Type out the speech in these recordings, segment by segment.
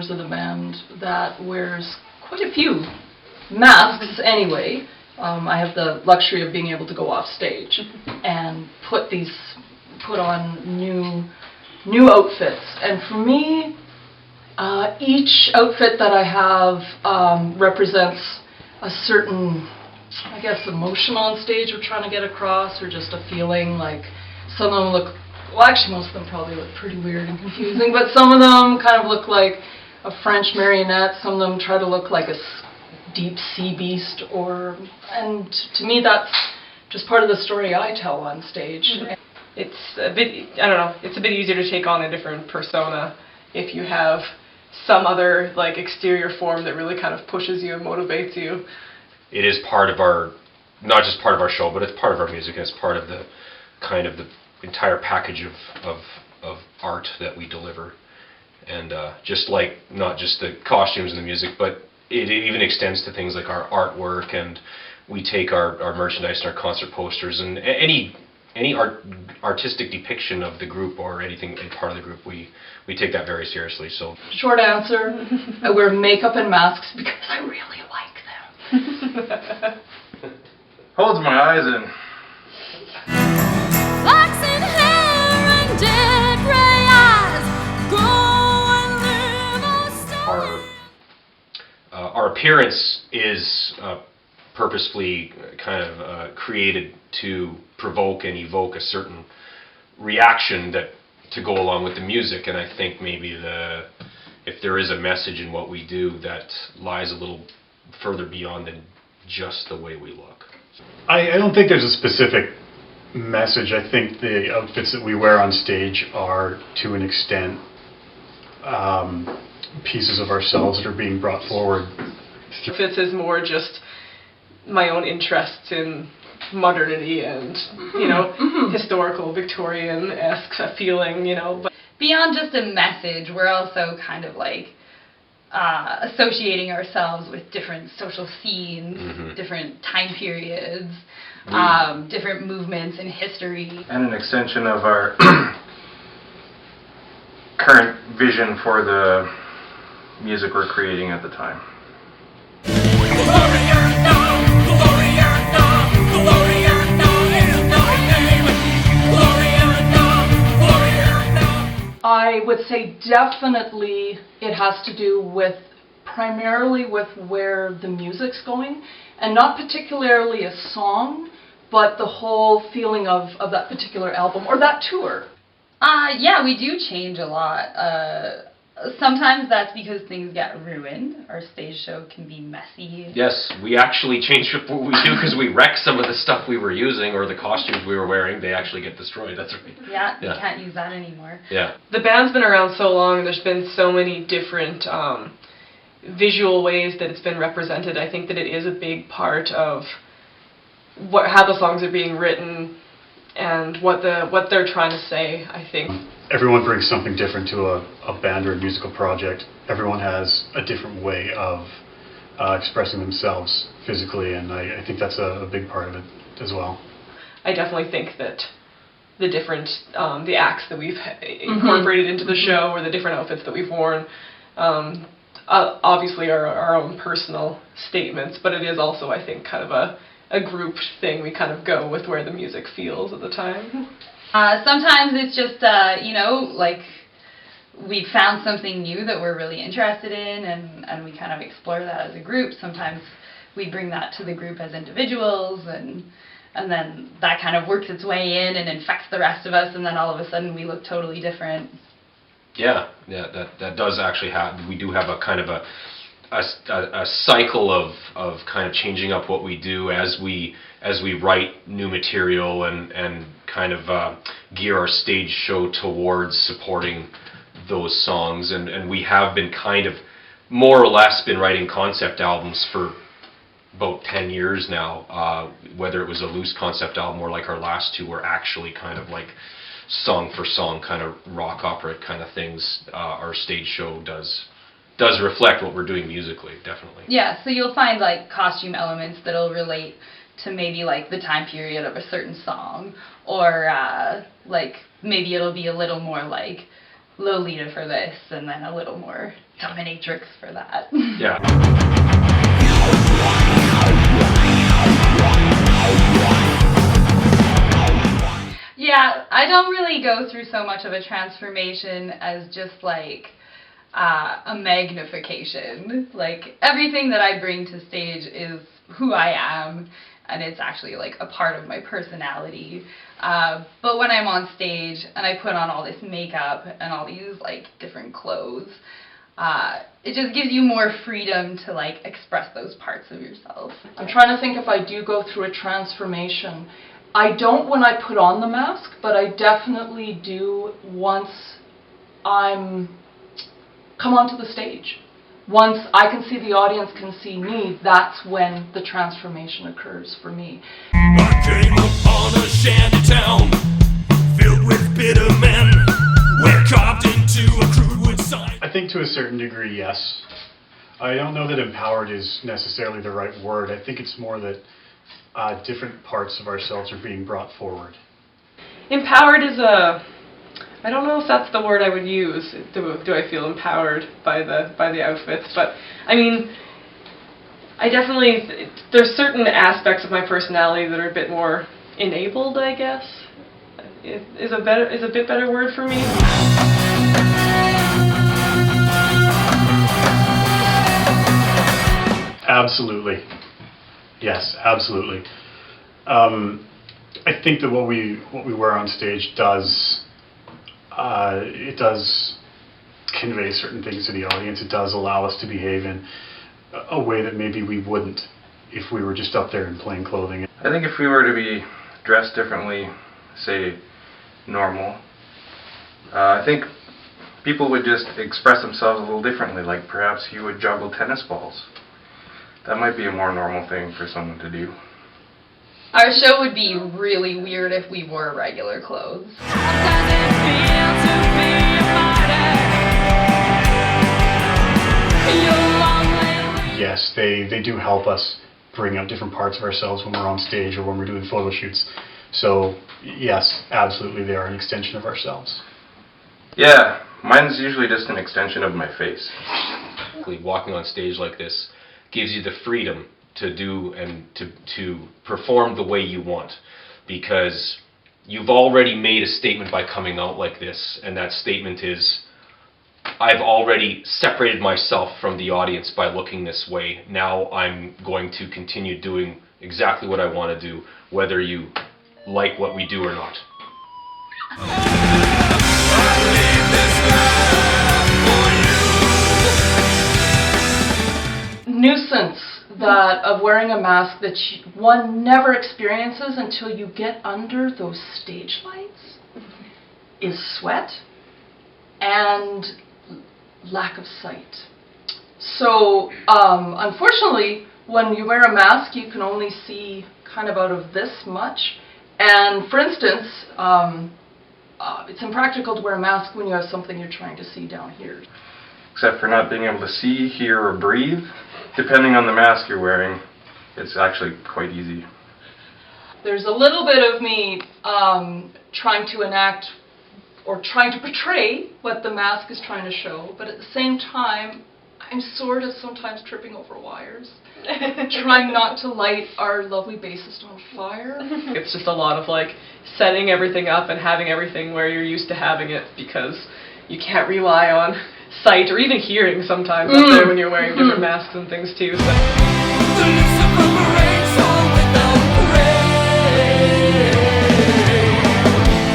Of the band that wears quite a few masks anyway. I have the luxury of being able to go off stage and put on new outfits, and for me each outfit that I have represents a certain, I guess, emotion on stage we're trying to get across, or just a feeling. Like some of them look, well, actually most of them probably look pretty weird and confusing, but some of them kind of look like a French marionette, some of them try to look like a deep sea beast, and to me that's just part of the story I tell on stage. Mm-hmm. It's a bit, I don't know, it's a bit easier to take on a different persona if you have some other like exterior form that really kind of pushes you and motivates you. It is part of our, not just part of our show, but it's part of our music, and it's part of the kind of the entire package of art that we deliver. And just like, not just the costumes and the music, but it even extends to things like our artwork, and we take our merchandise and our concert posters and any artistic depiction of the group or anything in part of the group, we take that very seriously. So short answer, I wear makeup and masks because I really like them. Holds my eyes in. Locks in hair and dead gray eyes, go. Our appearance is purposefully kind of created to provoke and evoke a certain reaction that to go along with the music, and I think maybe if there is a message in what we do that lies a little further beyond than just the way we look. I don't think there's a specific message. I think the outfits that we wear on stage are, to an extent, pieces of ourselves that are being brought forward. Outfits is more just my own interests in modernity and, you know, historical Victorian-esque feeling, you know. But beyond just a message, we're also kind of like associating ourselves with different social scenes, different time periods, different movements in history. And an extension of our current vision for the music we're creating at the time. I would say definitely it has to do with, primarily with where the music's going, and not particularly a song, but the whole feeling of that particular album or that tour. Yeah, we do change a lot. Sometimes that's because things get ruined. Our stage show can be messy. Yes, we actually change up what we do because we wreck some of the stuff we were using, or the costumes we were wearing, they actually get destroyed. That's right. Yeah, you can't use that anymore. Yeah. The band's been around so long, and there's been so many different visual ways that it's been represented. I think that it is a big part of how the songs are being written and what they're trying to say, I think. Everyone brings something different to a band or a musical project. Everyone has a different way of expressing themselves physically, and I think that's a big part of it as well. I definitely think that the different, the acts that we've incorporated into the show, or the different outfits that we've worn, obviously are our own personal statements, but it is also, I think, kind of a group thing. We kind of go with where the music feels at the time. Sometimes it's just, you know, like we found something new that we're really interested in, and we kind of explore that as a group. Sometimes we bring that to the group as individuals, and then that kind of works its way in and infects the rest of us, and then all of a sudden we look totally different. Yeah, that does actually happen. We do have a kind of a cycle of kind of changing up what we do as we write new material and kind of gear our stage show towards supporting those songs, and we have been kind of more or less been writing concept albums for about 10 years now, whether it was a loose concept album or like our last two were actually kind of like song for song kind of rock opera kind of things. Our stage show does reflect what we're doing musically, definitely. Yeah, so you'll find like costume elements that'll relate to maybe like the time period of a certain song, or like maybe it'll be a little more like Lolita for this and then a little more dominatrix for that. Yeah. Yeah, I don't really go through so much of a transformation as just like a magnification. Like everything that I bring to stage is who I am, and it's actually like a part of my personality. But when I'm on stage and I put on all this makeup and all these like different clothes, it just gives you more freedom to like express those parts of yourself. I'm trying to think if I do go through a transformation. I don't when I put on the mask, but I definitely do once I'm come onto the stage. Once I can see the audience can see me, that's when the transformation occurs for me. I came upon a shanty town filled with bitter men. We're carved into a crude wood sign. I think to a certain degree, yes. I don't know that empowered is necessarily the right word. I think it's more that different parts of ourselves are being brought forward. Empowered is I don't know if that's the word I would use. Do I feel empowered by the outfits? But I mean, I definitely there's certain aspects of my personality that are a bit more enabled, I guess. Is a bit better word for me. Absolutely. Yes, absolutely. I think that what we wear on stage does convey certain things to the audience. It does allow us to behave in a way that maybe we wouldn't if we were just up there in plain clothing. I think if we were to be dressed differently, say normal, I think people would just express themselves a little differently. Like perhaps you would juggle tennis balls. That might be a more normal thing for someone to do. Our show would be really weird if we wore regular clothes. Yes, they do help us bring out different parts of ourselves when we're on stage or when we're doing photo shoots. So yes, absolutely, they are an extension of ourselves. Yeah, mine's usually just an extension of my face. Walking on stage like this gives you the freedom to do and to perform the way you want, because you've already made a statement by coming out like this, and that statement is, I've already separated myself from the audience by looking this way. Now I'm going to continue doing exactly what I want to do, whether you like what we do or not. Nuisance that of wearing a mask that one never experiences until you get under those stage lights is sweat and lack of sight. So unfortunately, when you wear a mask, you can only see kind of out of this much. And for instance, it's impractical to wear a mask when you have something you're trying to see down here. Except for not being able to see, hear, or breathe. Depending on the mask you're wearing, it's actually quite easy. There's a little bit of me trying to enact or trying to portray what the mask is trying to show, but at the same time, I'm sort of sometimes tripping over wires, trying not to light our lovely bassist on fire. It's just a lot of like setting everything up and having everything where you're used to having it, because you can't rely on sight or even hearing sometimes up there when you're wearing different masks and things too. So.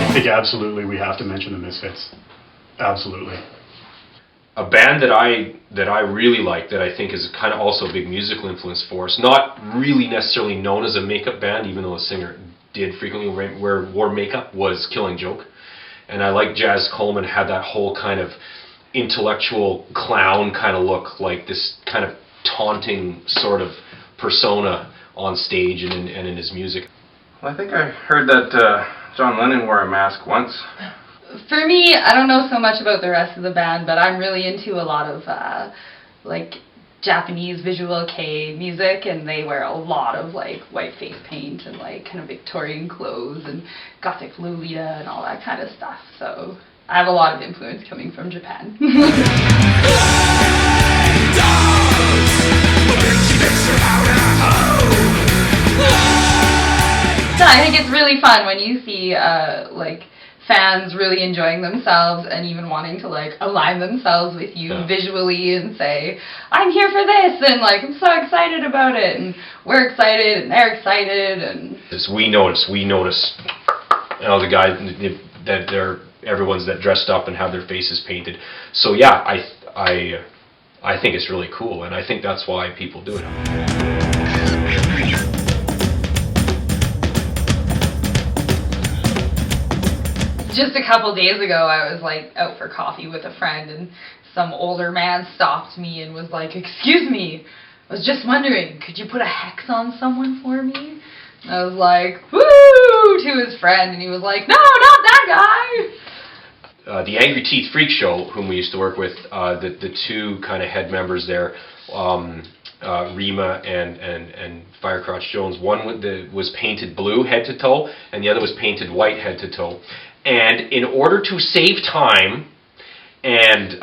I think absolutely we have to mention the Misfits. Absolutely. A band that I really like, that I think is kind of also a big musical influence for us, not really necessarily known as a makeup band, even though the singer did frequently wore makeup, was Killing Joke. And I like Jazz Coleman had that whole kind of intellectual clown kind of look, like this kind of taunting sort of persona on stage and in his music. Well, I think I heard that John Lennon wore a mask once. For me, I don't know so much about the rest of the band, but I'm really into a lot of like Japanese visual kei music, and they wear a lot of like white face paint and like kind of Victorian clothes and gothic Lolita and all that kind of stuff. So I have a lot of influence coming from Japan. I think it's really fun when you see like fans really enjoying themselves and even wanting to like align themselves with you visually and say, I'm here for this, and like I'm so excited about it, and we're excited and they're excited, and we notice the guys that everyone's that dressed up and have their faces painted. So yeah, I think it's really cool, and I think that's why people do it. Just a couple days ago, I was like out for coffee with a friend, and some older man stopped me and was like, "Excuse me, I was just wondering, could you put a hex on someone for me?" And I was like, "Woo!" to his friend, and he was like, "No, not that guy." The Angry Teeth Freak Show, whom we used to work with, the two kind of head members there, Rima and Firecrotch Jones. One was painted blue head to toe, and the other was painted white head to toe. And in order to save time and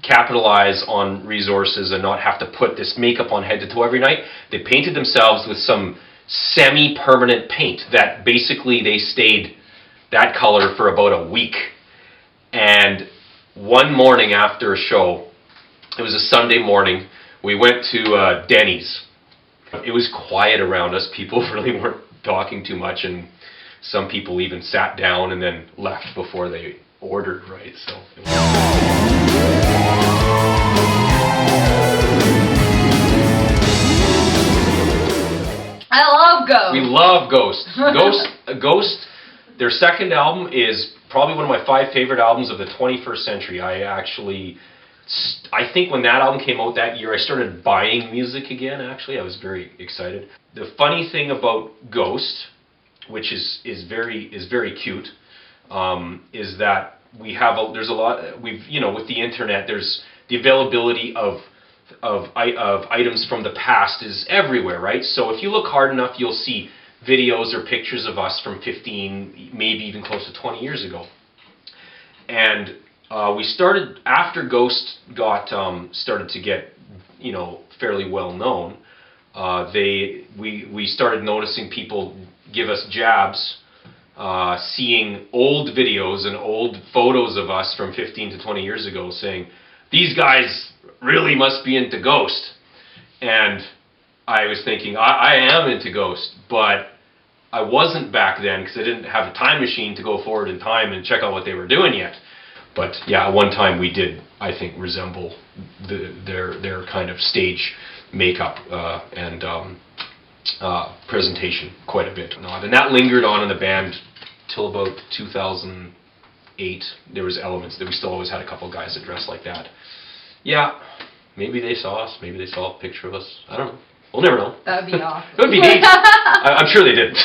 capitalize on resources and not have to put this makeup on head to toe every night, they painted themselves with some semi-permanent paint that basically they stayed that color for about a week. And one morning after a show, it was a Sunday morning, we went to Denny's. It was quiet around us. People really weren't talking too much, and some people even sat down and then left before they ordered, right? So I love Ghost. we love Ghost. Ghost, their second album is probably one of my 5 favorite albums of the 21st century. I think when that album came out that year, I started buying music again, actually. I was very excited. The funny thing about Ghost, which is very cute, is that there's a lot, with the internet, there's the availability of items from the past is everywhere, right? So if you look hard enough, you'll see videos or pictures of us from 15, maybe even close to 20 years ago. And we started, after Ghost got started to get fairly well known, we started noticing people give us jabs, seeing old videos and old photos of us from 15 to 20 years ago, saying, "These guys really must be into Ghost." And I was thinking, I am into Ghost, but I wasn't back then because I didn't have a time machine to go forward in time and check out what they were doing yet. But yeah, at one time we did, I think, resemble their kind of stage makeup and presentation quite a bit. And that lingered on in the band till about 2008. There was elements that we still always had a couple guys that dressed like that. Yeah, maybe they saw us. Maybe they saw a picture of us. I don't know. We'll never know. That would be awesome. It would be neat. I'm sure they didn't.